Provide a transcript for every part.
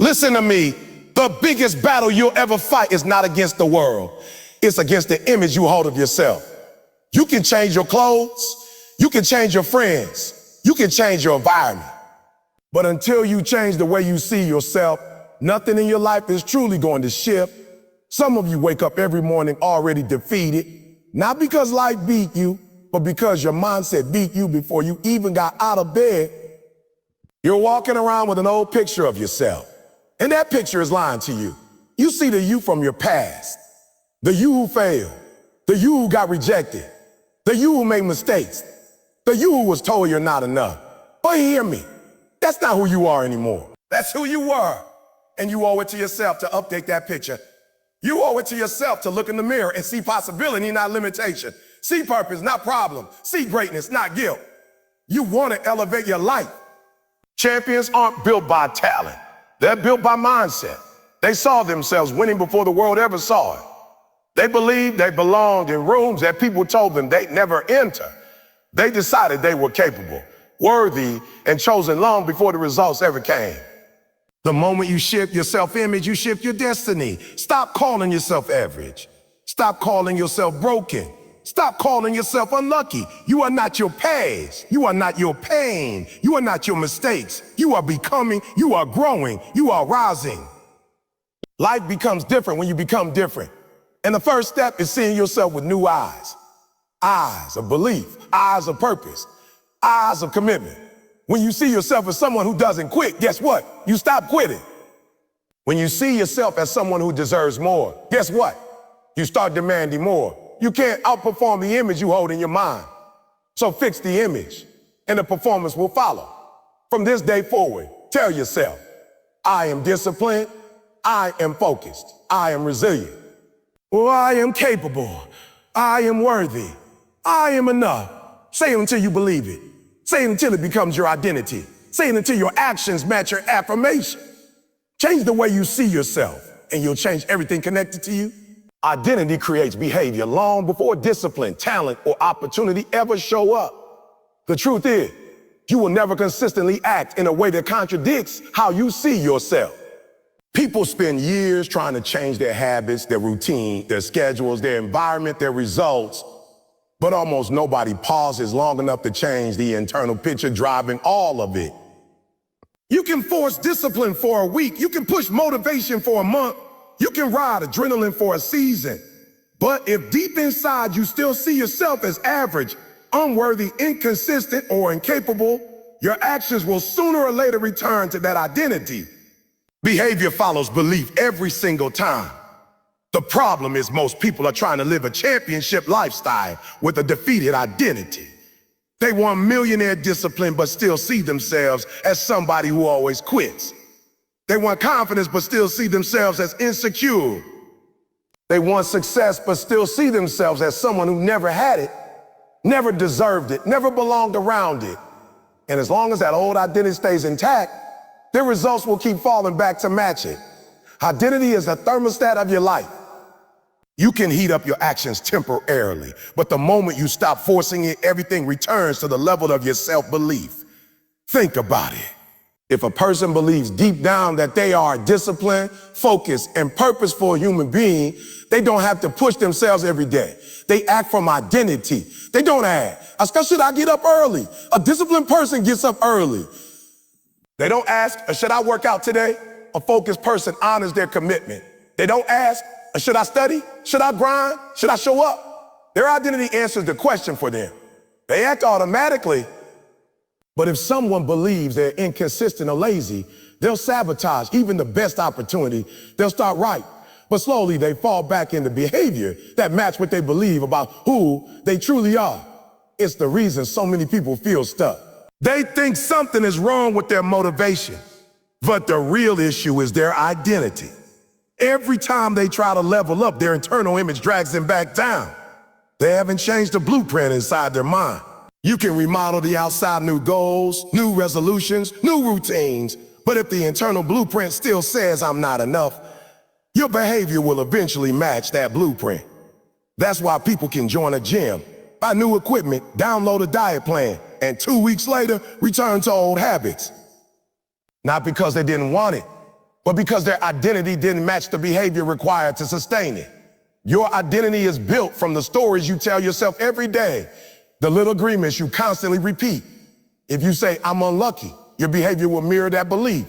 Listen to me. The biggest battle you'll ever fight is not against the world. It's against the image you hold of yourself. You can change your clothes. You can change your friends. You can change your environment. But until you change the way you see yourself, nothing in your life is truly going to shift. Some of you wake up every morning already defeated, not because life beat you, but because your mindset beat you before you even got out of bed. You're walking around with an old picture of yourself, and that picture is lying to you. You see the you from your past, the you who failed, the you who got rejected, the you who made mistakes, the you who was told you're not enough. But hear me, that's not who you are anymore. That's who you were, and you owe it to yourself to update that picture. You owe it to yourself to look in the mirror and see possibility, not limitation. See purpose, not problem. See greatness, not guilt. You want to elevate your life. Champions aren't built by talent. They're built by mindset. They saw themselves winning before the world ever saw it. They believed they belonged in rooms that people told them they'd never enter. They decided they were capable, worthy, and chosen long before the results ever came. The moment you shift your self-image, you shift your destiny. Stop calling yourself average. Stop calling yourself broken. Stop calling yourself unlucky. You are not your past. You are not your pain. You are not your mistakes. You are becoming, you are growing, you are rising. Life becomes different when you become different. And the first step is seeing yourself with new eyes. Eyes of belief, eyes of purpose, eyes of commitment. When you see yourself as someone who doesn't quit, guess what? You stop quitting. When you see yourself as someone who deserves more, guess what? You start demanding more. You can't outperform the image you hold in your mind. So fix the image, and the performance will follow. From this day forward, tell yourself, I am disciplined, I am focused, I am resilient. Well, I am capable, I am worthy, I am enough. Say it until you believe it. Say it until it becomes your identity. Say it until your actions match your affirmation. Change the way you see yourself, and you'll change everything connected to you. Identity creates behavior long before discipline, talent, or opportunity ever show up. The truth is, you will never consistently act in a way that contradicts how you see yourself. People spend years trying to change their habits, their routine, their schedules, their environment, their results, but almost nobody pauses long enough to change the internal picture driving all of it. You can force discipline for a week. You can push motivation for a month. You can ride adrenaline for a season. But if deep inside you still see yourself as average, unworthy, inconsistent, or incapable, your actions will sooner or later return to that identity. Behavior follows belief every single time. The problem is most people are trying to live a championship lifestyle with a defeated identity. They want millionaire discipline but still see themselves as somebody who always quits. They want confidence but still see themselves as insecure. They want success but still see themselves as someone who never had it, never deserved it, never belonged around it. And as long as that old identity stays intact, their results will keep falling back to match it. Identity is the thermostat of your life. You can heat up your actions temporarily, but the moment you stop forcing it, everything returns to the level of your self-belief. Think about it. If a person believes deep down that they are a disciplined, focused, and purposeful human being, they don't have to push themselves every day. They act from identity. They don't ask, should I get up early? A disciplined person gets up early. They don't ask, should I work out today? A focused person honors their commitment. They don't ask, should I study? Should I grind? Should I show up? Their identity answers the question for them. They act automatically. But if someone believes they're inconsistent or lazy, they'll sabotage even the best opportunity. They'll start right, but slowly they fall back into behavior that match what they believe about who they truly are. It's the reason so many people feel stuck. They think something is wrong with their motivation, but the real issue is their identity. Every time they try to level up, their internal image drags them back down. They haven't changed the blueprint inside their mind. You can remodel the outside, new goals, new resolutions, new routines, but if the internal blueprint still says I'm not enough, your behavior will eventually match that blueprint. That's why people can join a gym, buy new equipment, download a diet plan, and 2 weeks later, return to old habits. Not because they didn't want it, but because their identity didn't match the behavior required to sustain it. Your identity is built from the stories you tell yourself every day, the little agreements you constantly repeat. If you say, I'm unlucky, your behavior will mirror that belief.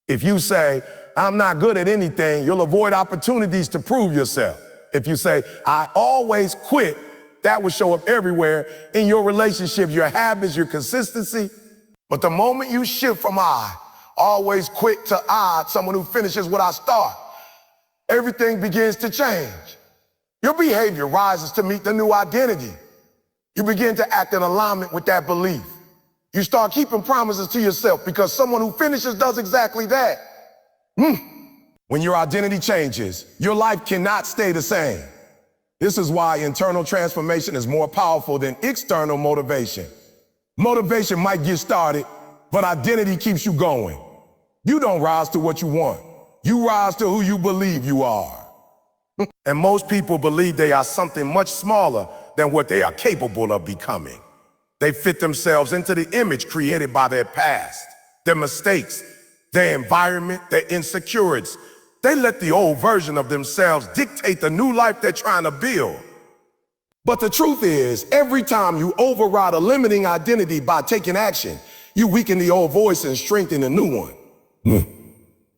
If you say, I'm not good at anything, you'll avoid opportunities to prove yourself. If you say, I always quit, that will show up everywhere in your relationships, your habits, your consistency. But the moment you shift from I always quit to I, someone who finishes what I start, everything begins to change. Your behavior rises to meet the new identity. You begin to act in alignment with that belief. You start keeping promises to yourself because someone who finishes does exactly that. When your identity changes, your life cannot stay the same. This is why internal transformation is more powerful than external motivation. Motivation might get started, but identity keeps you going. You don't rise to what you want. You rise to who you believe you are. And most people believe they are something much smaller than what they are capable of becoming. They fit themselves into the image created by their past, their mistakes, their environment, their insecurities. They let the old version of themselves dictate the new life they're trying to build. But the truth is, every time you override a limiting identity by taking action, you weaken the old voice and strengthen the new one.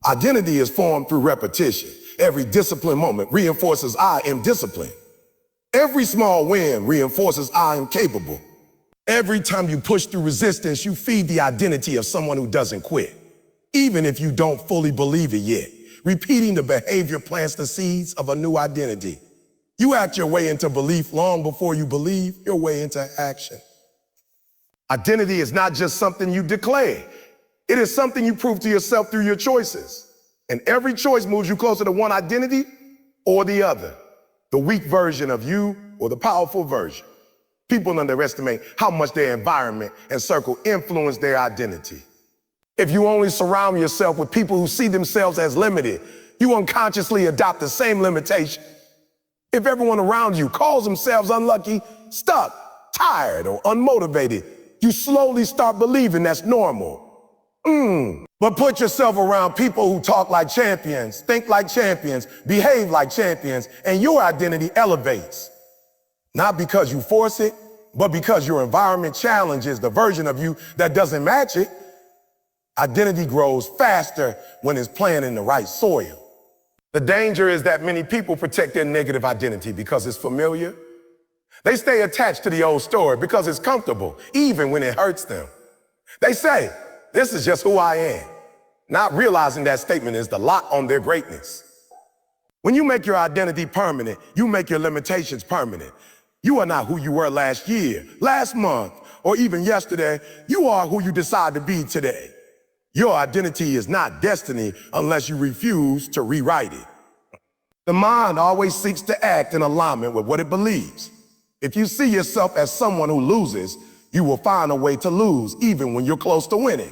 Identity is formed through repetition. Every discipline moment reinforces I am disciplined. Every small win reinforces I am capable. Every time you push through resistance, you feed the identity of someone who doesn't quit, even if you don't fully believe it yet. Repeating the behavior plants the seeds of a new identity. You act your way into belief long before you believe your way into action. Identity is not just something you declare. It is something you prove to yourself through your choices. And every choice moves you closer to one identity or the other, the weak version of you or the powerful version. People underestimate how much their environment and circle influence their identity. If you only surround yourself with people who see themselves as limited, you unconsciously adopt the same limitation. If everyone around you calls themselves unlucky, stuck, tired, or unmotivated, you slowly start believing that's normal. But put yourself around people who talk like champions, think like champions, behave like champions, and your identity elevates. Not because you force it, but because your environment challenges the version of you that doesn't match it. Identity grows faster when it's planted in the right soil. The danger is that many people protect their negative identity because it's familiar. They stay attached to the old story because it's comfortable, even when it hurts them. They say, this is just who I am, not realizing that statement is the lock on their greatness. When you make your identity permanent, you make your limitations permanent. You are not who you were last year, last month, or even yesterday. You are who you decide to be today. Your identity is not destiny unless you refuse to rewrite it. The mind always seeks to act in alignment with what it believes. If you see yourself as someone who loses, you will find a way to lose even when you're close to winning.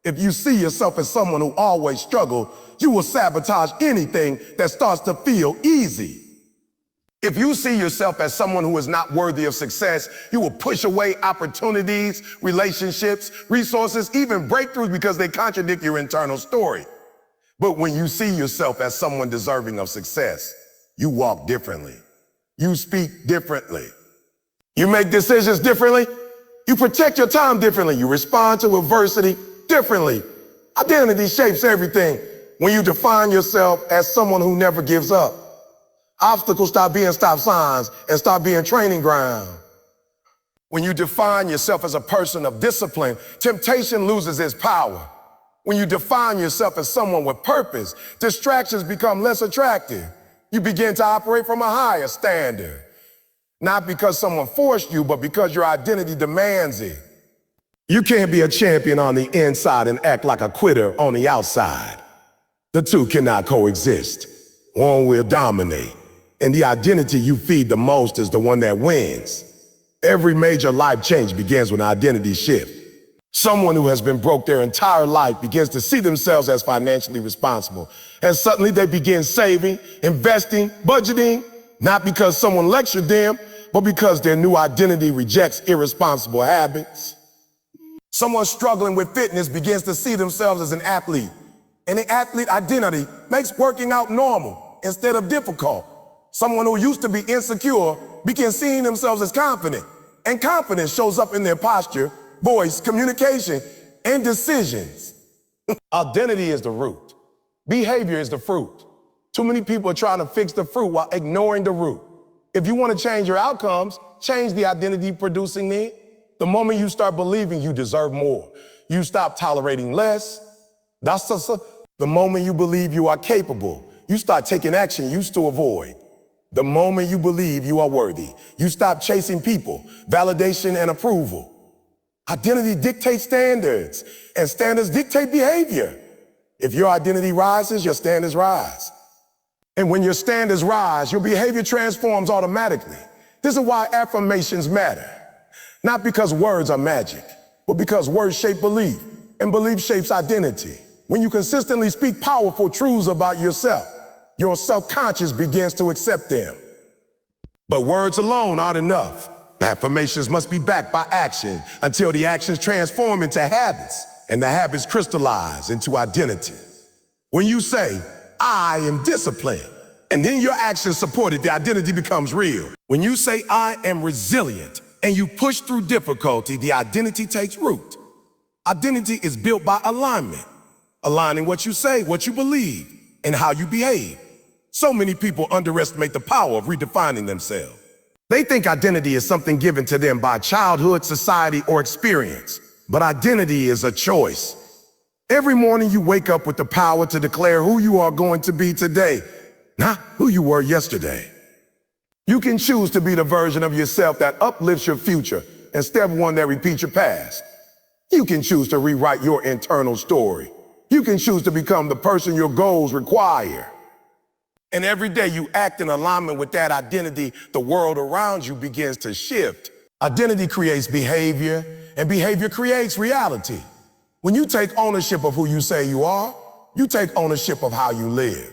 If you see yourself as someone who always struggles, you will sabotage anything that starts to feel easy. If you see yourself as someone who is not worthy of success, you will push away opportunities, relationships, resources, even breakthroughs because they contradict your internal story. But when you see yourself as someone deserving of success, you walk differently. You speak differently. You make decisions differently. You protect your time differently. You respond to adversity differently. Identity shapes everything. When you define yourself as someone who never gives up, obstacles stop being stop signs and start being training ground. When you define yourself as a person of discipline, temptation loses its power. When you define yourself as someone with purpose, distractions become less attractive. You begin to operate from a higher standard. Not because someone forced you, but because your identity demands it. You can't be a champion on the inside and act like a quitter on the outside. The two cannot coexist. One will dominate. And the identity you feed the most is the one that wins. Every major life change begins with an identity shift. Someone who has been broke their entire life begins to see themselves as financially responsible. And suddenly they begin saving, investing, budgeting, not because someone lectured them, but because their new identity rejects irresponsible habits. Someone struggling with fitness begins to see themselves as an athlete, And the athlete identity makes working out normal instead of difficult. Someone who used to be insecure begins seeing themselves as confident. And confidence shows up in their posture, voice, communication, and decisions. Identity is the root. Behavior is the fruit. Too many people are trying to fix the fruit while ignoring the root. If you want to change your outcomes, change the identity producing need. The moment you start believing you deserve more, you stop tolerating less. The moment you believe you are capable, you start taking action you used to avoid. The moment you believe you are worthy, you stop chasing people, validation, and approval. Identity dictates standards, and standards dictate behavior. If your identity rises, your standards rise. And when your standards rise, your behavior transforms automatically. This is why affirmations matter. Not because words are magic, but because words shape belief, and belief shapes identity. When you consistently speak powerful truths about yourself, your self-conscious begins to accept them. But words alone aren't enough. Affirmations must be backed by action until the actions transform into habits, and the habits crystallize into identity. When you say, I am disciplined, and then your actions support it, the identity becomes real. When you say, I am resilient, and you push through difficulty, the identity takes root. Identity is built by alignment, aligning what you say, what you believe, and how you behave. So many people underestimate the power of redefining themselves. They think identity is something given to them by childhood, society, or experience. But identity is a choice. Every morning you wake up with the power to declare who you are going to be today, not who you were yesterday. You can choose to be the version of yourself that uplifts your future instead of one that repeats your past. You can choose to rewrite your internal story. You can choose to become the person your goals require. And every day you act in alignment with that identity, the world around you begins to shift. Identity creates behavior, and behavior creates reality. When you take ownership of who you say you are, you take ownership of how you live.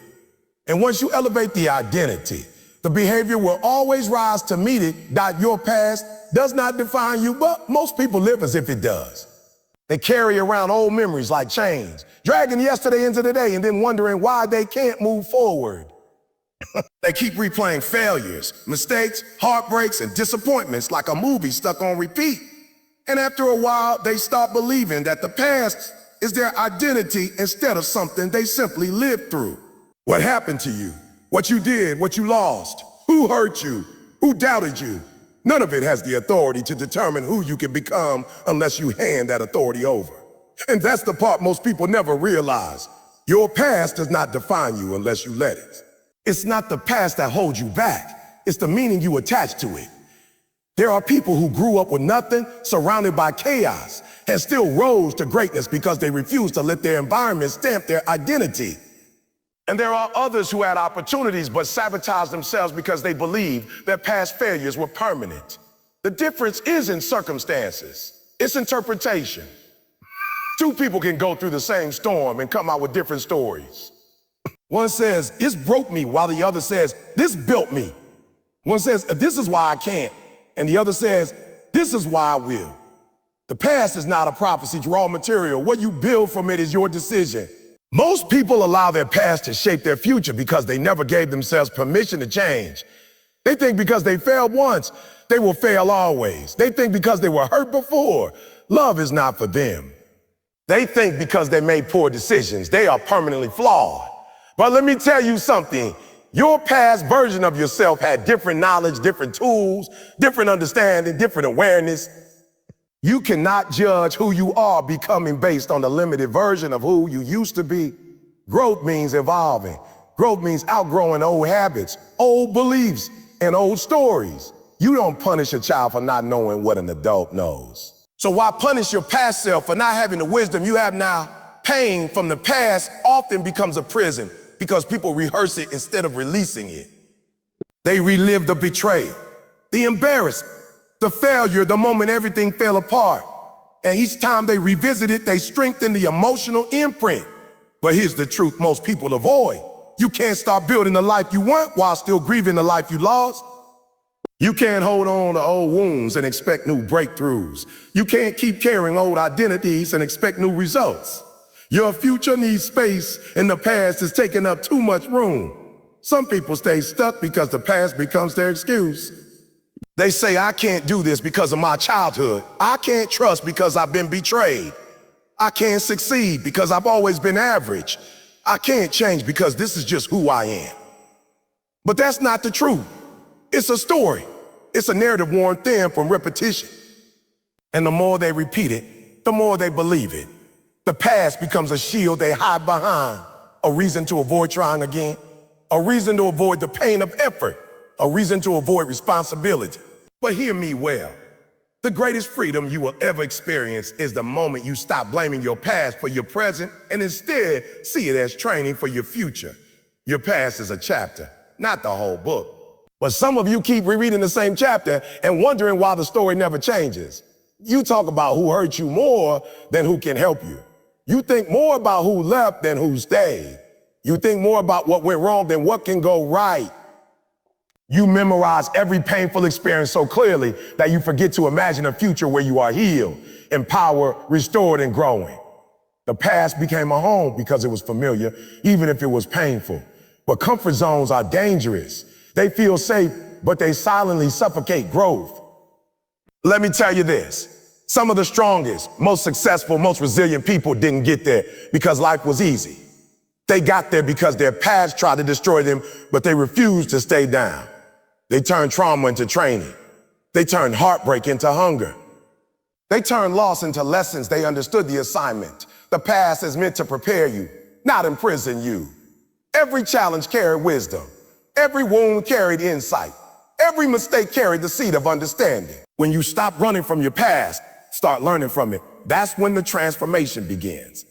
And once you elevate the identity, the behavior will always rise to meet it. Your past does not define you, but most people live as if it does. They carry around old memories like chains, dragging yesterday into today and then wondering why they can't move forward. They keep replaying failures, mistakes, heartbreaks, and disappointments like a movie stuck on repeat. And after a while, they start believing that the past is their identity instead of something they simply lived through. What happened to you? What you did, what you lost, who hurt you, who doubted you. None of it has the authority to determine who you can become unless you hand that authority over. And that's the part most people never realize. Your past does not define you unless you let it. It's not the past that holds you back. It's the meaning you attach to it. There are people who grew up with nothing, surrounded by chaos, and still rose to greatness because they refused to let their environment stamp their identity. And there are others who had opportunities but sabotaged themselves because they believed their past failures were permanent. The difference isn't circumstances, it's interpretation. Two people can go through the same storm and come out with different stories. One says, this broke me, while the other says, this built me. One says, this is why I can't. And the other says, this is why I will. The past is not a prophecy, it's raw material. What you build from it is your decision. Most people allow their past to shape their future because they never gave themselves permission to change. They think because they failed once, they will fail always. They think because they were hurt before, love is not for them. They think because they made poor decisions, they are permanently flawed. But let me tell you something. Your past version of yourself had different knowledge, different tools, different understanding, different awareness. You cannot judge who you are becoming based on the limited version of who you used to be. Growth means evolving. Growth means outgrowing old habits, old beliefs, and old stories. You don't punish a child for not knowing what an adult knows. So why punish your past self for not having the wisdom you have now? Pain from the past often becomes a prison because people rehearse it instead of releasing it. They relive the betrayal, the embarrassment, the failure, the moment everything fell apart. And each time they revisit it, they strengthen the emotional imprint. But here's the truth most people avoid. You can't start building the life you want while still grieving the life you lost. You can't hold on to old wounds and expect new breakthroughs. You can't keep carrying old identities and expect new results. Your future needs space, and the past is taking up too much room. Some people stay stuck because the past becomes their excuse. They say, I can't do this because of my childhood. I can't trust because I've been betrayed. I can't succeed because I've always been average. I can't change because this is just who I am. But that's not the truth. It's a story. It's a narrative worn thin from repetition. And the more they repeat it, the more they believe it. The past becomes a shield they hide behind, a reason to avoid trying again, a reason to avoid the pain of effort, a reason to avoid responsibility. But hear me well. The greatest freedom you will ever experience is the moment you stop blaming your past for your present and instead see it as training for your future. Your past is a chapter, not the whole book. But some of you keep rereading the same chapter and wondering why the story never changes. You talk about who hurt you more than who can help you. You think more about who left than who stayed. You think more about what went wrong than what can go right. You memorize every painful experience so clearly that you forget to imagine a future where you are healed, empowered, restored, and growing. The past became a home because it was familiar, even if it was painful. But comfort zones are dangerous. They feel safe, but they silently suffocate growth. Let me tell you this. Some of the strongest, most successful, most resilient people didn't get there because life was easy. They got there because their past tried to destroy them, but they refused to stay down. They turned trauma into training. They turned heartbreak into hunger. They turned loss into lessons. They understood the assignment. The past is meant to prepare you, not imprison you. Every challenge carried wisdom. Every wound carried insight. Every mistake carried the seed of understanding. When you stop running from your past, start learning from it. That's when the transformation begins.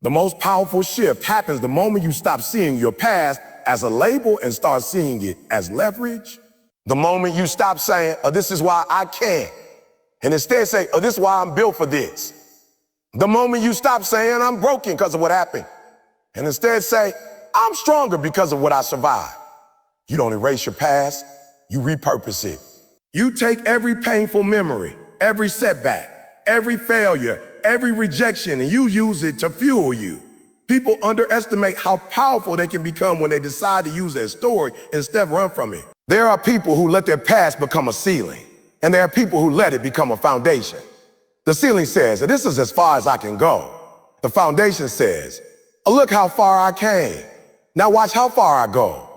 The most powerful shift happens the moment you stop seeing your past as a label and start seeing it as leverage. The moment you stop saying, oh, this is why I can't, and instead say, oh, this is why I'm built for this. The moment you stop saying, I'm broken because of what happened, and instead say, I'm stronger because of what I survived. You don't erase your past, you repurpose it. You take every painful memory, every setback, every failure, every rejection, and you use it to fuel you. People underestimate how powerful they can become when they decide to use their story instead of run from it. There are people who let their past become a ceiling, and there are people who let it become a foundation. The ceiling says, this is as far as I can go. The foundation says, oh, look how far I came. Now watch how far I go.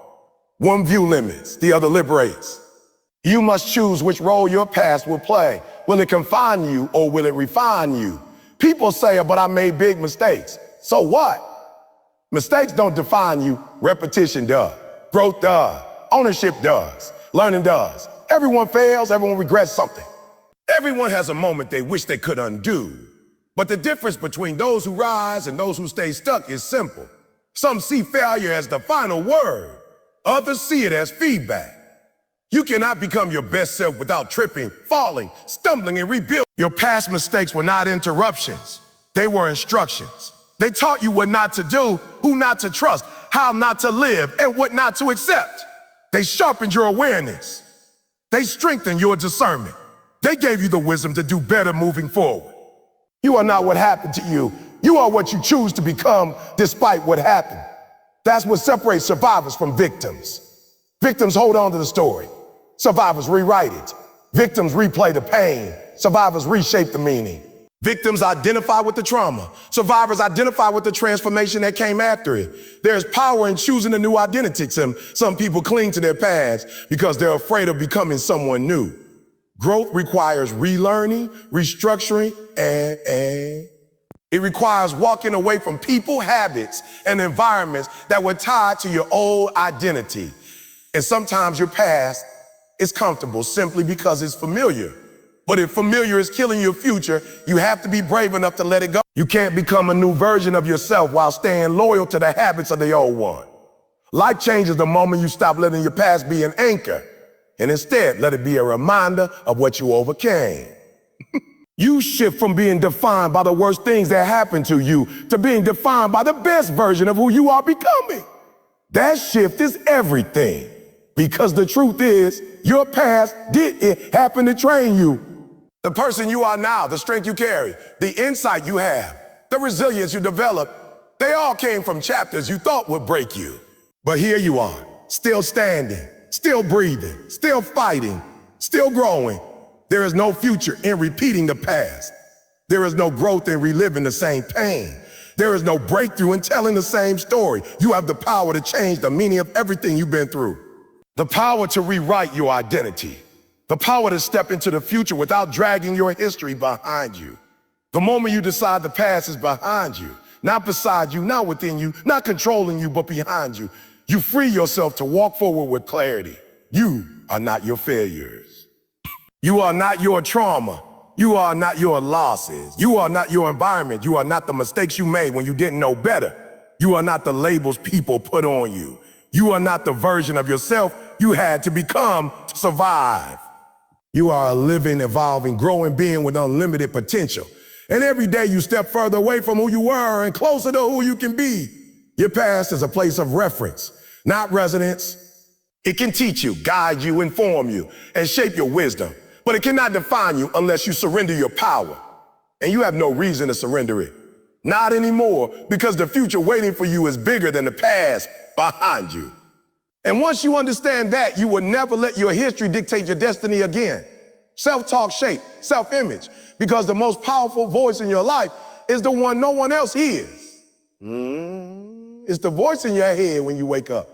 One view limits, the other liberates. You must choose which role your past will play. Will it confine you or will it refine you? People say, but I made big mistakes. So what? Mistakes don't define you. Repetition does. Growth does. Ownership does. Learning does. Everyone fails. Everyone regrets something. Everyone has a moment they wish they could undo. But the difference between those who rise and those who stay stuck is simple. Some see failure as the final word. Others see it as feedback. You cannot become your best self without tripping, falling, stumbling, and rebuilding. Your past mistakes were not interruptions. They were instructions. They taught you what not to do, who not to trust, how not to live, and what not to accept. They sharpened your awareness. They strengthened your discernment. They gave you the wisdom to do better moving forward. You are not what happened to you. You are what you choose to become despite what happened. That's what separates survivors from victims. Victims hold on to the story. Survivors rewrite it. Victims replay the pain. Survivors reshape the meaning. Victims identify with the trauma. Survivors identify with the transformation that came after it. There's power in choosing a new identity. Some people cling to their past because they're afraid of becoming someone new. Growth requires relearning, restructuring, and it requires walking away from people, habits, and environments that were tied to your old identity. And sometimes your past is comfortable simply because it's familiar. But if familiar is killing your future, you have to be brave enough to let it go. You can't become a new version of yourself while staying loyal to the habits of the old one. Life changes the moment you stop letting your past be an anchor, and instead let it be a reminder of what you overcame. You shift from being defined by the worst things that happened to you to being defined by the best version of who you are becoming. That shift is everything, because the truth is, your past didn't happen to train you. The person you are now, the strength you carry, the insight you have, the resilience you developed, they all came from chapters you thought would break you. But here you are, still standing, still breathing, still fighting, still growing. There is no future in repeating the past. There is no growth in reliving the same pain. There is no breakthrough in telling the same story. You have the power to change the meaning of everything you've been through. The power to rewrite your identity. The power to step into the future without dragging your history behind you. The moment you decide the past is behind you, not beside you, not within you, not controlling you, but behind you, you free yourself to walk forward with clarity. You are not your failures. You are not your trauma. You are not your losses. You are not your environment. You are not the mistakes you made when you didn't know better. You are not the labels people put on you. You are not the version of yourself you had to become to survive. You are a living, evolving, growing being with unlimited potential. And every day you step further away from who you were and closer to who you can be. Your past is a place of reference, not residence. It can teach you, guide you, inform you, and shape your wisdom. But it cannot define you unless you surrender your power. And you have no reason to surrender it. Not anymore, because the future waiting for you is bigger than the past behind you. And once you understand that, you will never let your history dictate your destiny again. Self-talk shape, self-image, because the most powerful voice in your life is the one no one else hears. It's the voice in your head when you wake up.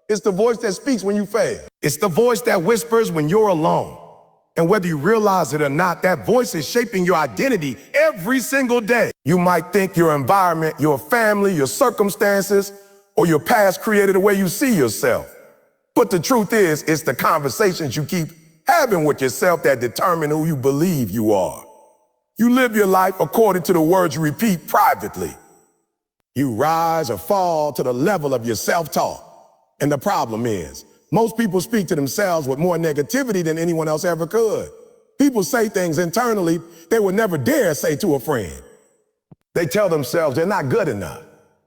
It's the voice that speaks when you fail. It's the voice that whispers when you're alone. And whether you realize it or not, that voice is shaping your identity every single day. You might think your environment, your family, your circumstances, or your past created the way you see yourself. But the truth is, it's the conversations you keep having with yourself that determine who you believe you are. You live your life according to the words you repeat privately. You rise or fall to the level of your self-talk. And the problem is, most people speak to themselves with more negativity than anyone else ever could. People say things internally they would never dare say to a friend. They tell themselves they're not good enough,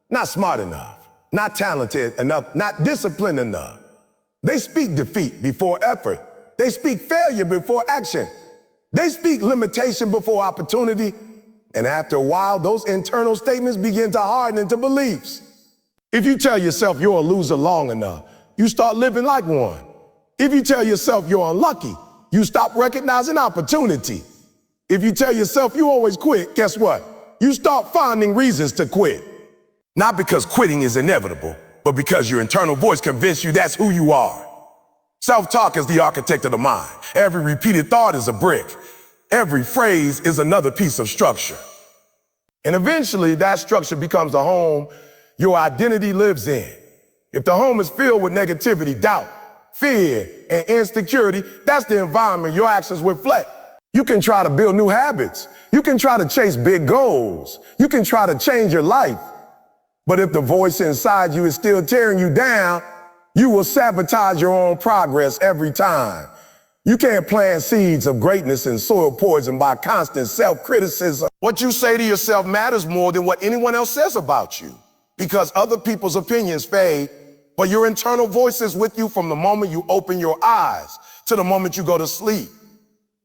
not smart enough, not talented enough, not disciplined enough. They speak defeat before effort. They speak failure before action. They speak limitation before opportunity. And after a while, those internal statements begin to harden into beliefs. If you tell yourself you're a loser long enough, you start living like one. If you tell yourself you're unlucky, you stop recognizing opportunity. If you tell yourself you always quit, guess what? You start finding reasons to quit. Not because quitting is inevitable, but because your internal voice convinced you that's who you are. Self-talk is the architect of the mind. Every repeated thought is a brick. Every phrase is another piece of structure. And eventually that structure becomes the home your identity lives in. If the home is filled with negativity, doubt, fear, and insecurity, that's the environment your actions reflect. You can try to build new habits. You can try to chase big goals. You can try to change your life. But if the voice inside you is still tearing you down, you will sabotage your own progress every time. You can't plant seeds of greatness in soil poisoned by constant self-criticism. What you say to yourself matters more than what anyone else says about you, because other people's opinions fade, but your internal voice is with you from the moment you open your eyes to the moment you go to sleep.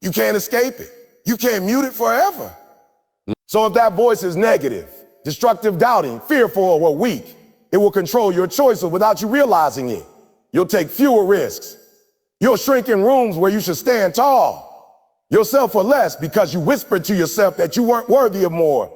You can't escape it. You can't mute it forever. So if that voice is negative, destructive, doubting, fearful, or weak, it will control your choices without you realizing it. You'll take fewer risks. You'll shrink in rooms where you should stand tall. You'll settle for less because you whispered to yourself that you weren't worthy of more.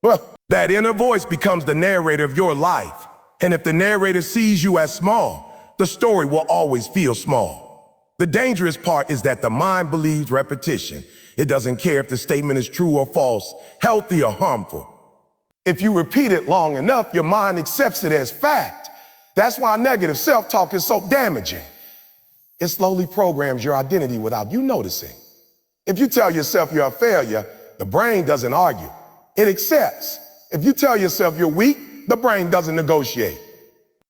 Well, that inner voice becomes the narrator of your life. And if the narrator sees you as small, the story will always feel small. The dangerous part is that the mind believes repetition. It doesn't care if the statement is true or false, healthy or harmful. If you repeat it long enough, your mind accepts it as fact. That's why negative self-talk is so damaging. It slowly programs your identity without you noticing. If you tell yourself you're a failure, the brain doesn't argue. It accepts. If you tell yourself you're weak, the brain doesn't negotiate.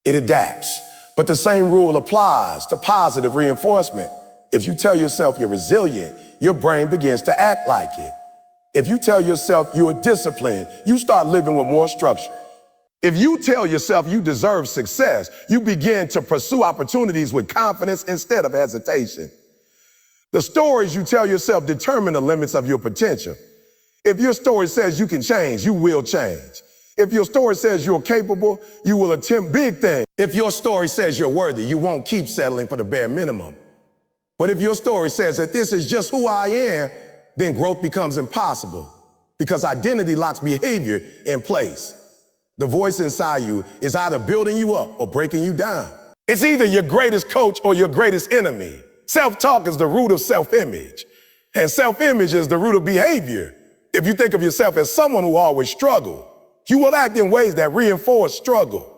It adapts. But the same rule applies to positive reinforcement. If you tell yourself you're resilient, your brain begins to act like it. If you tell yourself you're disciplined, you start living with more structure. If you tell yourself you deserve success, you begin to pursue opportunities with confidence instead of hesitation. The stories you tell yourself determine the limits of your potential. If your story says you can change, you will change. If your story says you're capable, you will attempt big things. If your story says you're worthy, you won't keep settling for the bare minimum. But if your story says that this is just who I am, then growth becomes impossible because identity locks behavior in place. The voice inside you is either building you up or breaking you down. It's either your greatest coach or your greatest enemy. Self-talk is the root of self-image, and self-image is the root of behavior. If you think of yourself as someone who always struggled, you will act in ways that reinforce struggle.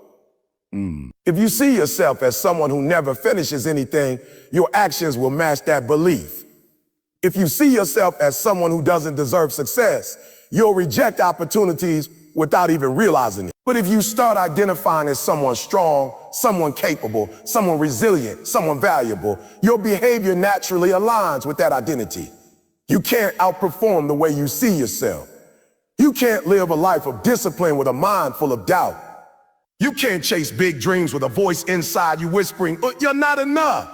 If you see yourself as someone who never finishes anything, your actions will match that belief. If you see yourself as someone who doesn't deserve success, you'll reject opportunities without even realizing it. But if you start identifying as someone strong, someone capable, someone resilient, someone valuable, your behavior naturally aligns with that identity. You can't outperform the way you see yourself. You can't live a life of discipline with a mind full of doubt. You can't chase big dreams with a voice inside you whispering, "Oh, you're not enough."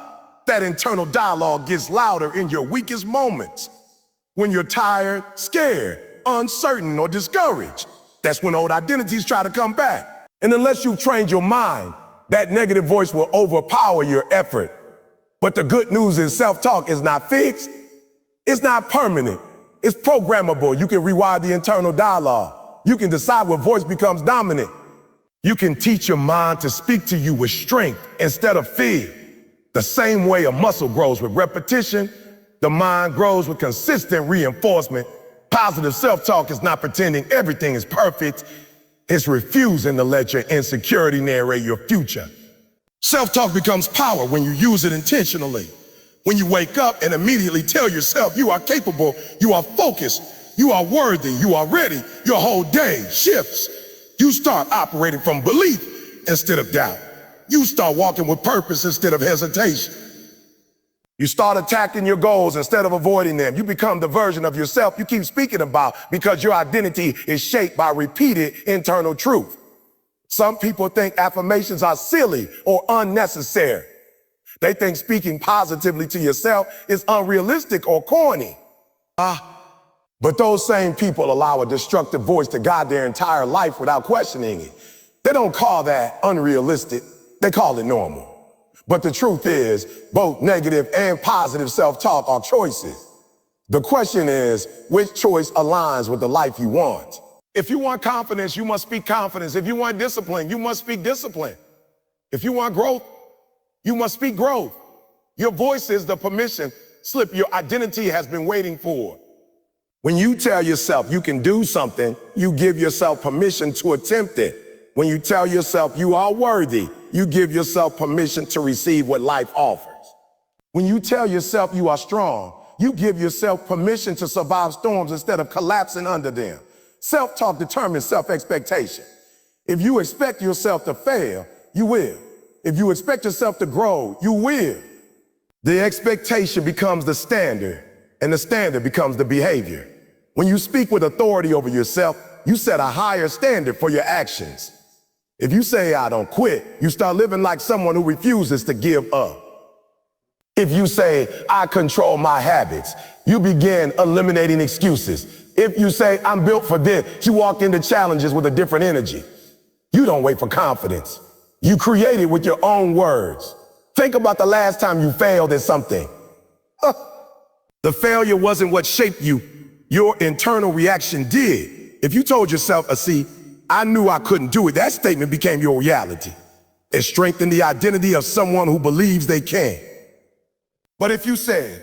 That internal dialogue gets louder in your weakest moments. When you're tired, scared, uncertain, or discouraged, that's when old identities try to come back. And unless you've trained your mind, that negative voice will overpower your effort. But the good news is self-talk is not fixed. It's not permanent. It's programmable. You can rewire the internal dialogue. You can decide what voice becomes dominant. You can teach your mind to speak to you with strength instead of fear. The same way a muscle grows with repetition, the mind grows with consistent reinforcement. Positive self-talk is not pretending everything is perfect. It's refusing to let your insecurity narrate your future. Self-talk becomes power when you use it intentionally. When you wake up and immediately tell yourself you are capable, you are focused, you are worthy, you are ready, your whole day shifts. You start operating from belief instead of doubt. You start walking with purpose instead of hesitation. You start attacking your goals instead of avoiding them. You become the version of yourself you keep speaking about because your identity is shaped by repeated internal truth. Some people think affirmations are silly or unnecessary. They think speaking positively to yourself is unrealistic or corny. But those same people allow a destructive voice to guide their entire life without questioning it. They don't call that unrealistic. They call it normal. But the truth is, both negative and positive self-talk are choices. The question is, which choice aligns with the life you want? If you want confidence, you must speak confidence. If you want discipline, you must speak discipline. If you want growth, you must speak growth. Your voice is the permission slip your identity has been waiting for. When you tell yourself you can do something, you give yourself permission to attempt it. When you tell yourself you are worthy, you give yourself permission to receive what life offers. When you tell yourself you are strong, you give yourself permission to survive storms instead of collapsing under them. Self-talk determines self-expectation. If you expect yourself to fail, you will. If you expect yourself to grow, you will. The expectation becomes the standard, and the standard becomes the behavior. When you speak with authority over yourself, you set a higher standard for your actions. If you say, "I don't quit," you start living like someone who refuses to give up. If you say, "I control my habits," you begin eliminating excuses. If you say, "I'm built for this," you walk into challenges with a different energy. You don't wait for confidence. You create it with your own words. Think about the last time you failed at something. The failure wasn't what shaped you. Your internal reaction did. If you told yourself, "See, I knew I couldn't do it," that statement became your reality. It strengthened the identity of someone who believes they can. But if you said,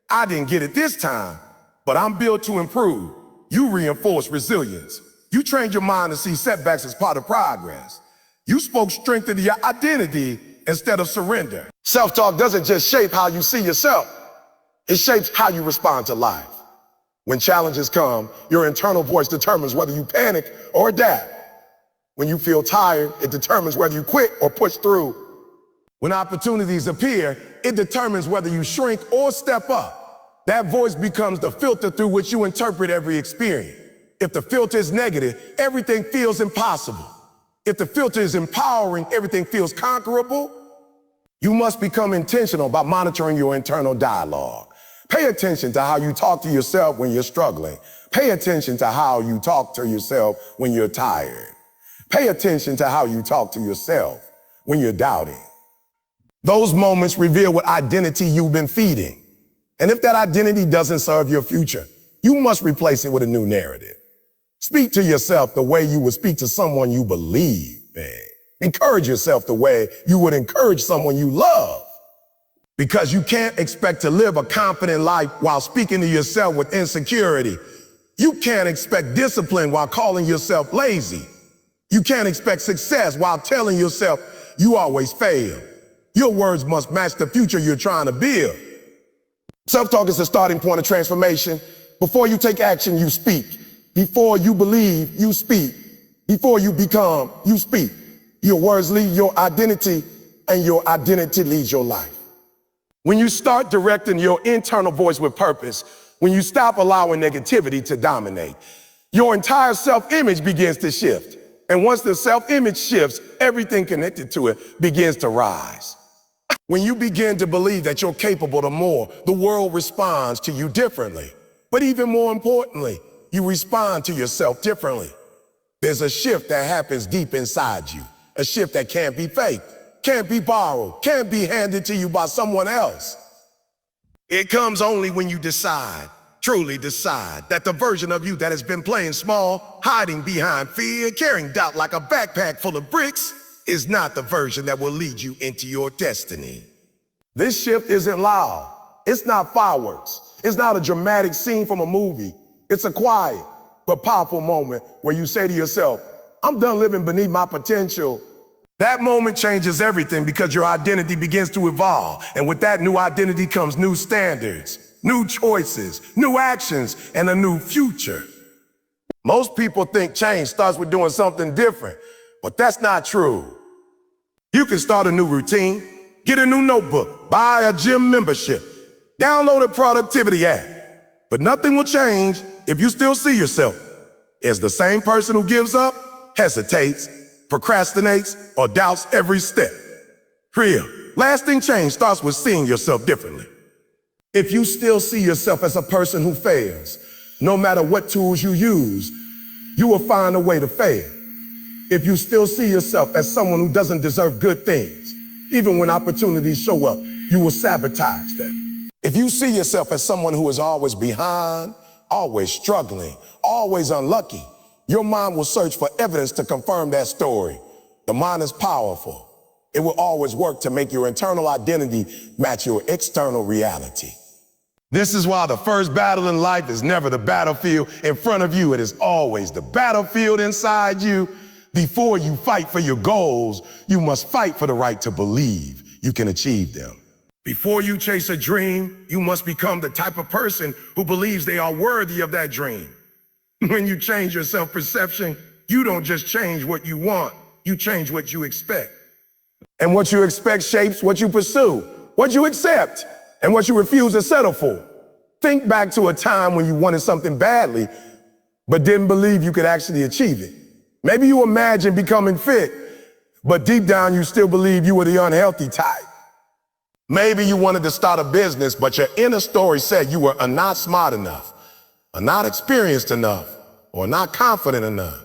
"I didn't get it this time, but I'm built to improve," you reinforce resilience. You trained your mind to see setbacks as part of progress. You spoke strength into your identity instead of surrender. Self-talk doesn't just shape how you see yourself. It shapes how you respond to life. When challenges come, your internal voice determines whether you panic or adapt. When you feel tired, it determines whether you quit or push through. When opportunities appear, it determines whether you shrink or step up. That voice becomes the filter through which you interpret every experience. If the filter is negative, everything feels impossible. If the filter is empowering, everything feels conquerable. You must become intentional about monitoring your internal dialogue. Pay attention to how you talk to yourself when you're struggling. Pay attention to how you talk to yourself when you're tired. Pay attention to how you talk to yourself when you're doubting. Those moments reveal what identity you've been feeding. And if that identity doesn't serve your future, you must replace it with a new narrative. Speak to yourself the way you would speak to someone you believe in. Encourage yourself the way you would encourage someone you love. Because you can't expect to live a confident life while speaking to yourself with insecurity. You can't expect discipline while calling yourself lazy. You can't expect success while telling yourself you always fail. Your words must match the future you're trying to build. Self-talk is the starting point of transformation. Before you take action, you speak. Before you believe, you speak. Before you become, you speak. Your words lead your identity, and your identity leads your life. When you start directing your internal voice with purpose, when you stop allowing negativity to dominate, your entire self-image begins to shift. And once the self-image shifts, everything connected to it begins to rise. When you begin to believe that you're capable of more, the world responds to you differently. But even more importantly, you respond to yourself differently. There's a shift that happens deep inside you, a shift that can't be faked, can't be borrowed, can't be handed to you by someone else. It comes only when you decide, truly decide, that the version of you that has been playing small, hiding behind fear, carrying doubt like a backpack full of bricks, is not the version that will lead you into your destiny. This shift isn't loud. It's not fireworks. It's not a dramatic scene from a movie. It's a quiet but powerful moment where you say to yourself, I'm done living beneath my potential. That moment changes everything because your identity begins to evolve. And with that new identity comes new standards, new choices, new actions, and a new future. Most people think change starts with doing something different, but that's not true. You can start a new routine, get a new notebook, buy a gym membership, download a productivity app. But nothing will change if you still see yourself as the same person who gives up, hesitates, procrastinates, or doubts every step. Real, lasting change starts with seeing yourself differently. If you still see yourself as a person who fails, no matter what tools you use, you will find a way to fail. If you still see yourself as someone who doesn't deserve good things, even when opportunities show up, you will sabotage them. If you see yourself as someone who is always behind, always struggling, always unlucky, your mind will search for evidence to confirm that story. The mind is powerful. It will always work to make your internal identity match your external reality. This is why the first battle in life is never the battlefield in front of you. It is always the battlefield inside you. Before you fight for your goals, you must fight for the right to believe you can achieve them. Before you chase a dream, you must become the type of person who believes they are worthy of that dream. When you change your self-perception, you don't just change what you want, you change what you expect. And what you expect shapes what you pursue, what you accept, and what you refuse to settle for. Think back to a time when you wanted something badly, but didn't believe you could actually achieve it. Maybe you imagined becoming fit, but deep down you still believe you were the unhealthy type. Maybe you wanted to start a business, but your inner story said you were not smart enough, or not experienced enough, or not confident enough.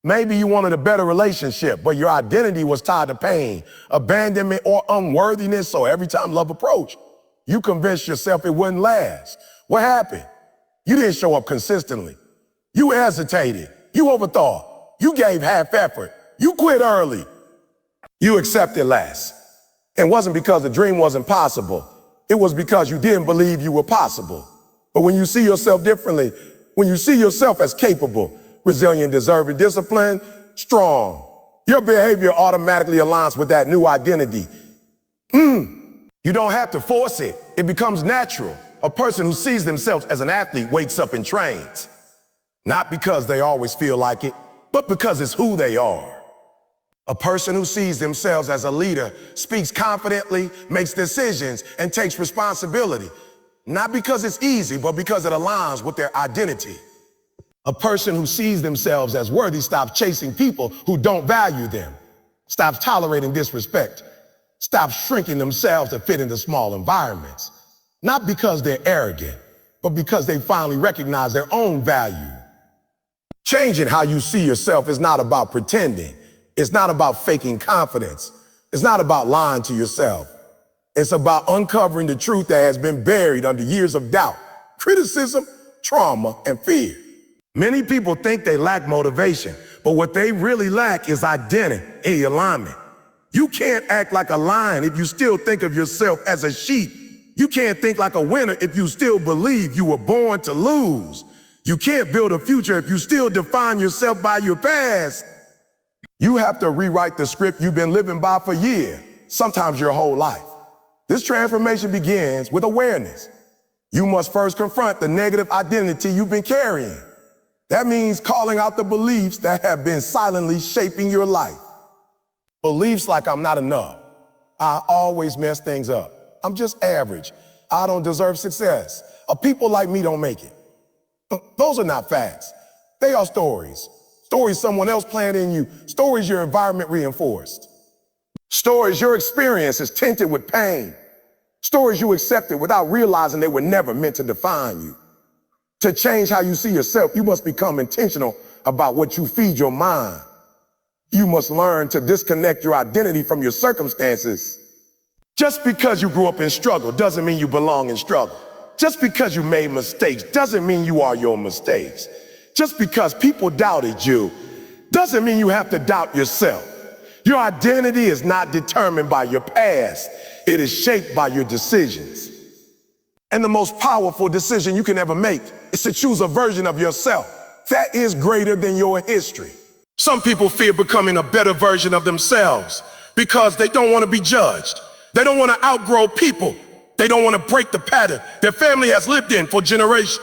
Maybe you wanted a better relationship, but your identity was tied to pain, abandonment, or unworthiness, so every time love approached, you convinced yourself it wouldn't last. What happened? You didn't show up consistently. You hesitated. You overthought. You gave half effort. You quit early. You accepted less. It wasn't because the dream wasn't possible. It was because you didn't believe you were possible. But when you see yourself differently, when you see yourself as capable, resilient, deserving, disciplined, strong, your behavior automatically aligns with that new identity. You don't have to force it. It becomes natural. A person who sees themselves as an athlete wakes up and trains. Not because they always feel like it, but because it's who they are. A person who sees themselves as a leader speaks confidently, makes decisions, and takes responsibility. Not because it's easy, but because it aligns with their identity. A person who sees themselves as worthy stops chasing people who don't value them, stops tolerating disrespect, stops shrinking themselves to fit into small environments. Not because they're arrogant, but because they finally recognize their own value. Changing how you see yourself is not about pretending. It's not about faking confidence. It's not about lying to yourself. It's about uncovering the truth that has been buried under years of doubt, criticism, trauma, and fear. Many people think they lack motivation, but what they really lack is identity, alignment. You can't act like a lion if you still think of yourself as a sheep. You can't think like a winner if you still believe you were born to lose. You can't build a future if you still define yourself by your past. You have to rewrite the script you've been living by for years, sometimes your whole life. This transformation begins with awareness. You must first confront the negative identity you've been carrying. That means calling out the beliefs that have been silently shaping your life. Beliefs like I'm not enough. I always mess things up. I'm just average. I don't deserve success. People like me don't make it. Those are not facts. They are stories. Stories someone else planted in you. Stories your environment reinforced. Stories your experience is tinted with pain. Stories you accepted without realizing they were never meant to define you. To change how you see yourself, you must become intentional about what you feed your mind. You must learn to disconnect your identity from your circumstances. Just because you grew up in struggle doesn't mean you belong in struggle. Just because you made mistakes doesn't mean you are your mistakes. Just because people doubted you doesn't mean you have to doubt yourself. Your identity is not determined by your past. It is shaped by your decisions. And the most powerful decision you can ever make is to choose a version of yourself that is greater than your history. Some people fear becoming a better version of themselves because they don't want to be judged. They don't want to outgrow people. They don't want to break the pattern their family has lived in for generations.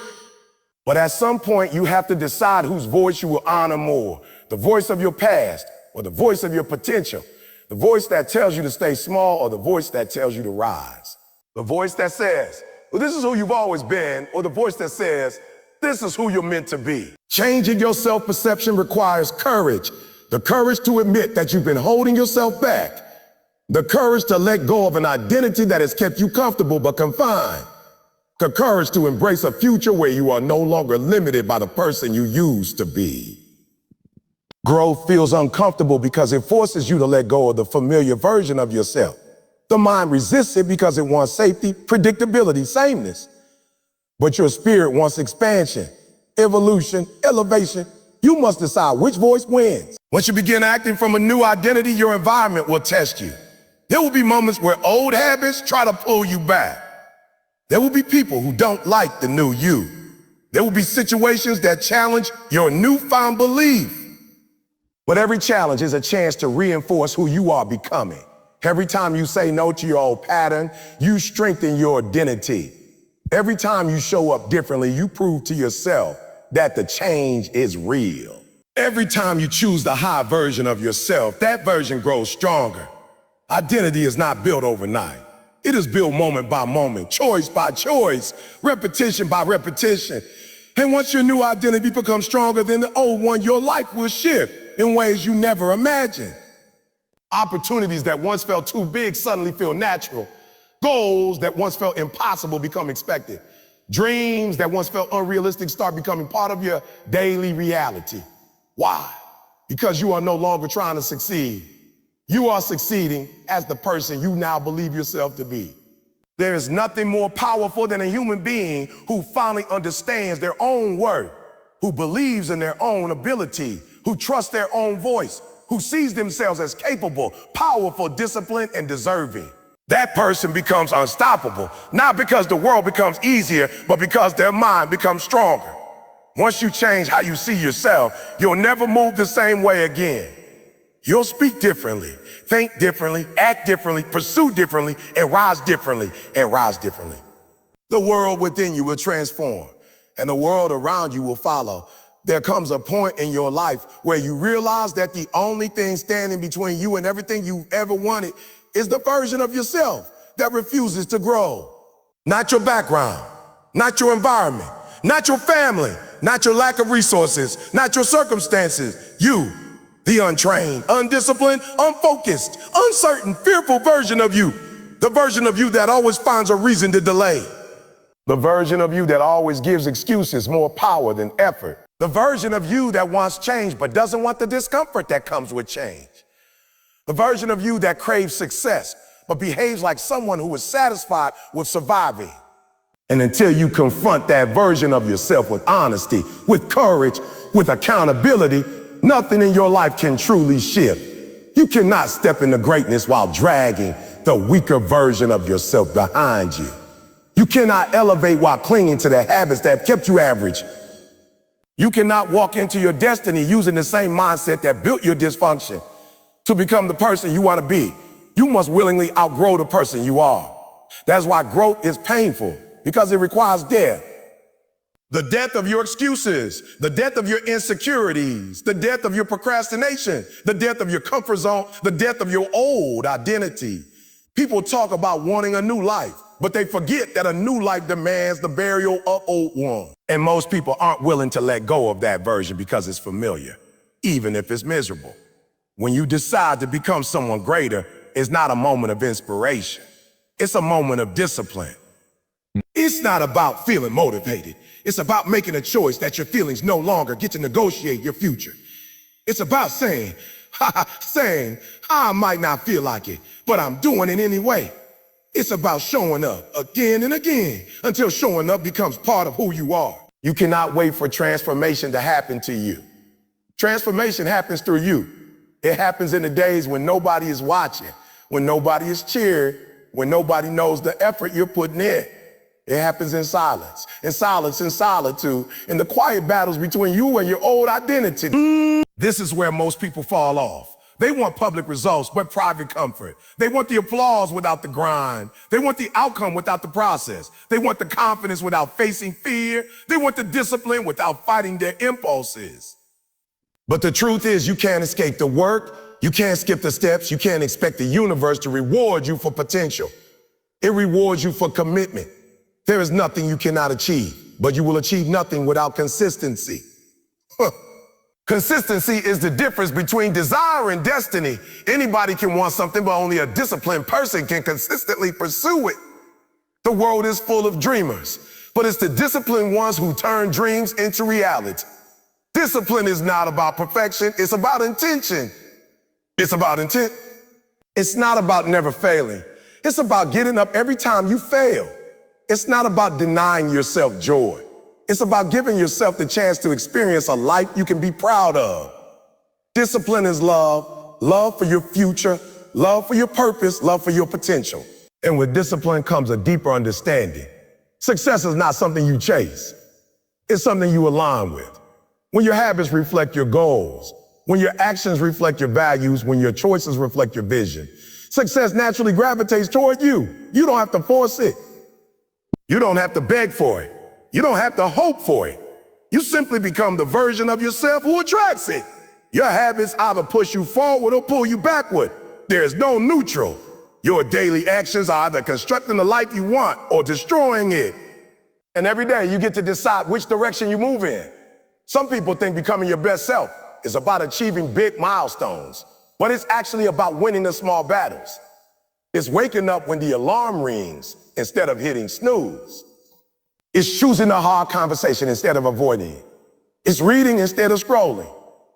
But at some point, you have to decide whose voice you will honor more, the voice of your past or the voice of your potential, the voice that tells you to stay small or the voice that tells you to rise. The voice that says, well, this is who you've always been, or the voice that says, this is who you're meant to be. Changing your self-perception requires courage, the courage to admit that you've been holding yourself back, the courage to let go of an identity that has kept you comfortable but confined, the courage to embrace a future where you are no longer limited by the person you used to be. Growth feels uncomfortable because it forces you to let go of the familiar version of yourself. The mind resists it because it wants safety, predictability, sameness. But your spirit wants expansion, evolution, elevation. You must decide which voice wins. Once you begin acting from a new identity, your environment will test you. There will be moments where old habits try to pull you back. There will be people who don't like the new you. There will be situations that challenge your newfound belief. But every challenge is a chance to reinforce who you are becoming. Every time you say no to your old pattern, you strengthen your identity. Every time you show up differently, you prove to yourself that the change is real. Every time you choose the high version of yourself, that version grows stronger. Identity is not built overnight. It is built moment by moment, choice by choice, repetition by repetition. And once your new identity becomes stronger than the old one, your life will shift in ways you never imagined. Opportunities that once felt too big suddenly feel natural. Goals that once felt impossible become expected. Dreams that once felt unrealistic start becoming part of your daily reality. Why? Because you are no longer trying to succeed. You are succeeding as the person you now believe yourself to be. There is nothing more powerful than a human being who finally understands their own worth, who believes in their own ability, who trusts their own voice, who sees themselves as capable, powerful, disciplined, and deserving. That person becomes unstoppable, not because the world becomes easier, but because their mind becomes stronger. Once you change how you see yourself, you'll never move the same way again. You'll speak differently, think differently, act differently, pursue differently, and rise differently, and rise differently. The world within you will transform, and the world around you will follow. There comes a point in your life where you realize that the only thing standing between you and everything you ever wanted is the version of yourself that refuses to grow. Not your background, not your environment, not your family, not your lack of resources, not your circumstances. You, the untrained, undisciplined, unfocused, uncertain, fearful version of you. The version of you that always finds a reason to delay. The version of you that always gives excuses more power than effort. The version of you that wants change but doesn't want the discomfort that comes with change. The version of you that craves success but behaves like someone who is satisfied with surviving. And until you confront that version of yourself with honesty, with courage, with accountability, nothing in your life can truly shift. You cannot step into greatness while dragging the weaker version of yourself behind you. You cannot elevate while clinging to the habits that kept you average. You cannot walk into your destiny using the same mindset that built your dysfunction. To become the person you want to be, you must willingly outgrow the person you are. That's why growth is painful, because it requires death. The death of your excuses, the death of your insecurities, the death of your procrastination, the death of your comfort zone, the death of your old identity. People talk about wanting a new life, but they forget that a new life demands the burial of old one. And most people aren't willing to let go of that version because it's familiar, even if it's miserable. When you decide to become someone greater, it's not a moment of inspiration. It's a moment of discipline. It's not about feeling motivated. It's about making a choice that your feelings no longer get to negotiate your future. It's about saying, I might not feel like it, but I'm doing it anyway. It's about showing up again and again until showing up becomes part of who you are. You cannot wait for transformation to happen to you. Transformation happens through you. It happens in the days when nobody is watching, when nobody is cheering, when nobody knows the effort you're putting in. It happens in silence, in solitude, in the quiet battles between you and your old identity. This is where most people fall off. They want public results, but private comfort. They want the applause without the grind. They want the outcome without the process. They want the confidence without facing fear. They want the discipline without fighting their impulses. But the truth is, you can't escape the work. You can't skip the steps. You can't expect the universe to reward you for potential. It rewards you for commitment. There is nothing you cannot achieve, but you will achieve nothing without consistency. Consistency is the difference between desire and destiny. Anybody can want something, but only a disciplined person can consistently pursue it. The world is full of dreamers, but it's the disciplined ones who turn dreams into reality. Discipline is not about perfection, it's about intention. It's about intent. It's not about never failing. It's about getting up every time you fail. It's not about denying yourself joy. It's about giving yourself the chance to experience a life you can be proud of. Discipline is love, love for your future, love for your purpose, love for your potential. And with discipline comes a deeper understanding. Success is not something you chase. It's something you align with. When your habits reflect your goals, when your actions reflect your values, when your choices reflect your vision, success naturally gravitates toward you. You don't have to force it. You don't have to beg for it. You don't have to hope for it. You simply become the version of yourself who attracts it. Your habits either push you forward or pull you backward. There is no neutral. Your daily actions are either constructing the life you want or destroying it. And every day you get to decide which direction you move in. Some people think becoming your best self is about achieving big milestones, but it's actually about winning the small battles. It's waking up when the alarm rings instead of hitting snooze. It's choosing a hard conversation instead of avoiding it. It's reading instead of scrolling.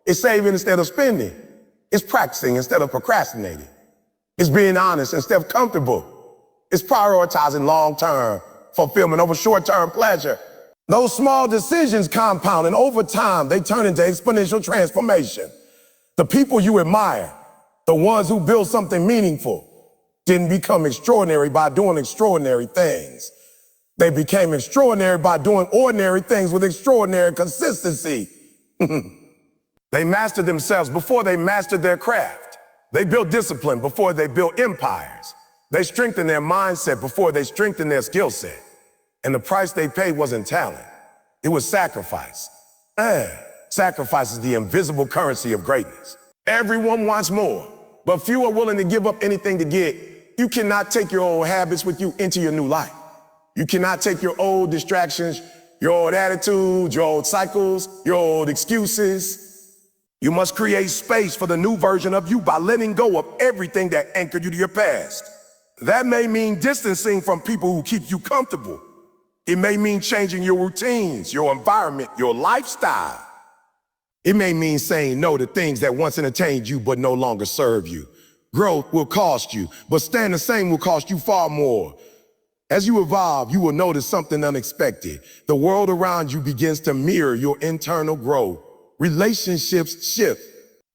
It's saving instead of spending. It's practicing instead of procrastinating. It's being honest instead of comfortable. It's prioritizing long-term fulfillment over short-term pleasure. Those small decisions compound, and over time, they turn into exponential transformation. The people you admire, the ones who build something meaningful, didn't become extraordinary by doing extraordinary things. They became extraordinary by doing ordinary things with extraordinary consistency. They mastered themselves before they mastered their craft. They built discipline before they built empires. They strengthened their mindset before they strengthened their skill set. And the price they paid wasn't talent. It was sacrifice. Sacrifice is the invisible currency of greatness. Everyone wants more, but few are willing to give up anything to get. You cannot take your old habits with you into your new life. You cannot take your old distractions, your old attitudes, your old cycles, your old excuses. You must create space for the new version of you by letting go of everything that anchored you to your past. That may mean distancing from people who keep you comfortable. It may mean changing your routines, your environment, your lifestyle. It may mean saying no to things that once entertained you but no longer serve you. Growth will cost you, but staying the same will cost you far more. As you evolve, you will notice something unexpected. The world around you begins to mirror your internal growth. Relationships shift.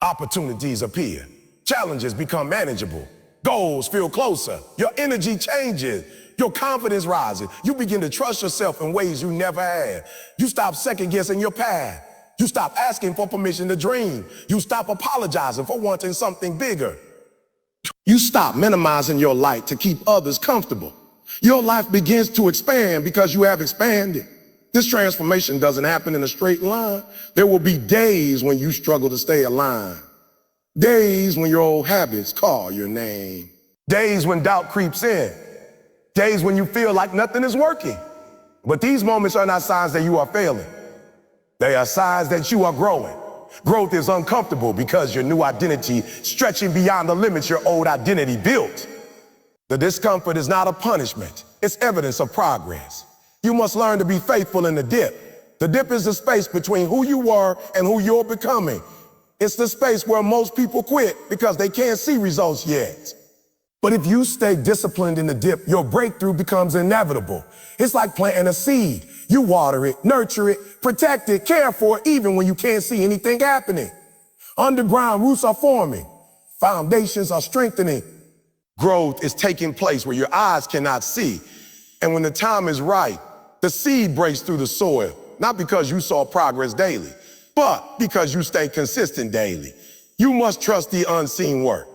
Opportunities appear. Challenges become manageable. Goals feel closer. Your energy changes. Your confidence rises. You begin to trust yourself in ways you never had. You stop second-guessing your path. You stop asking for permission to dream. You stop apologizing for wanting something bigger. You stop minimizing your light to keep others comfortable. Your life begins to expand because you have expanded. This transformation doesn't happen in a straight line. There will be days when you struggle to stay aligned. Days when your old habits call your name. Days when doubt creeps in. Days when you feel like nothing is working. But these moments are not signs that you are failing. They are signs that you are growing. Growth is uncomfortable because your new identity stretching beyond the limits your old identity built. The discomfort is not a punishment. It's evidence of progress. You must learn to be faithful in the dip. The dip is the space between who you were and who you're becoming. It's the space where most people quit because they can't see results yet. But if you stay disciplined in the dip, your breakthrough becomes inevitable. It's like planting a seed. You water it, nurture it, protect it, care for it, even when you can't see anything happening. Underground roots are forming. Foundations are strengthening. Growth is taking place where your eyes cannot see. And when the time is right, the seed breaks through the soil, not because you saw progress daily, but because you stay consistent daily. You must trust the unseen work.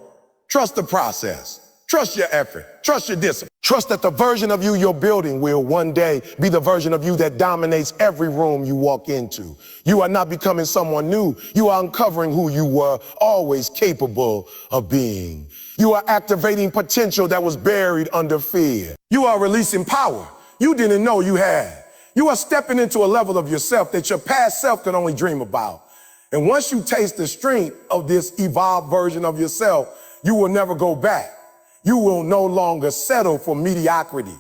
Trust the process. Trust your effort. Trust your discipline. Trust that the version of you you're building will one day be the version of you that dominates every room you walk into. You are not becoming someone new. You are uncovering who you were always capable of being. You are activating potential that was buried under fear. You are releasing power you didn't know you had. You are stepping into a level of yourself that your past self could only dream about. And once you taste the strength of this evolved version of yourself, you will never go back. You will no longer settle for mediocrity.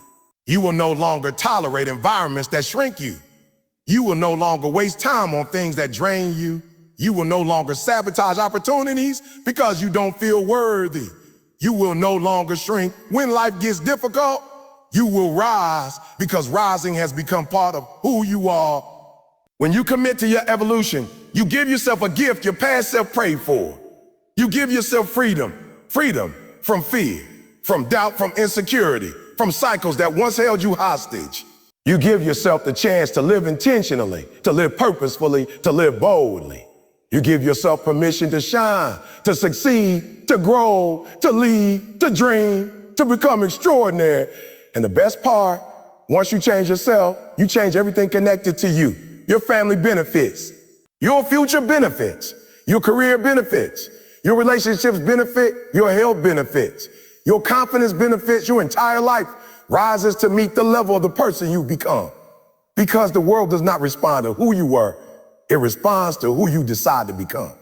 You will no longer tolerate environments that shrink you. You will no longer waste time on things that drain you. You will no longer sabotage opportunities because you don't feel worthy. You will no longer shrink when life gets difficult. You will rise because rising has become part of who you are. When you commit to your evolution, you give yourself a gift your past self prayed for. You give yourself freedom from fear, from doubt, from insecurity, from cycles that once held you hostage. You give yourself the chance to live intentionally, to live purposefully, to live boldly. You give yourself permission to shine, to succeed, to grow, to lead, to dream, to become extraordinary. And the best part, once you change yourself, you change everything connected to you. Your family benefits, your future benefits, your career benefits, your relationships benefit, your health benefits, your confidence benefits, your entire life rises to meet the level of the person you become. Because the world does not respond to who you were, it responds to who you decide to become.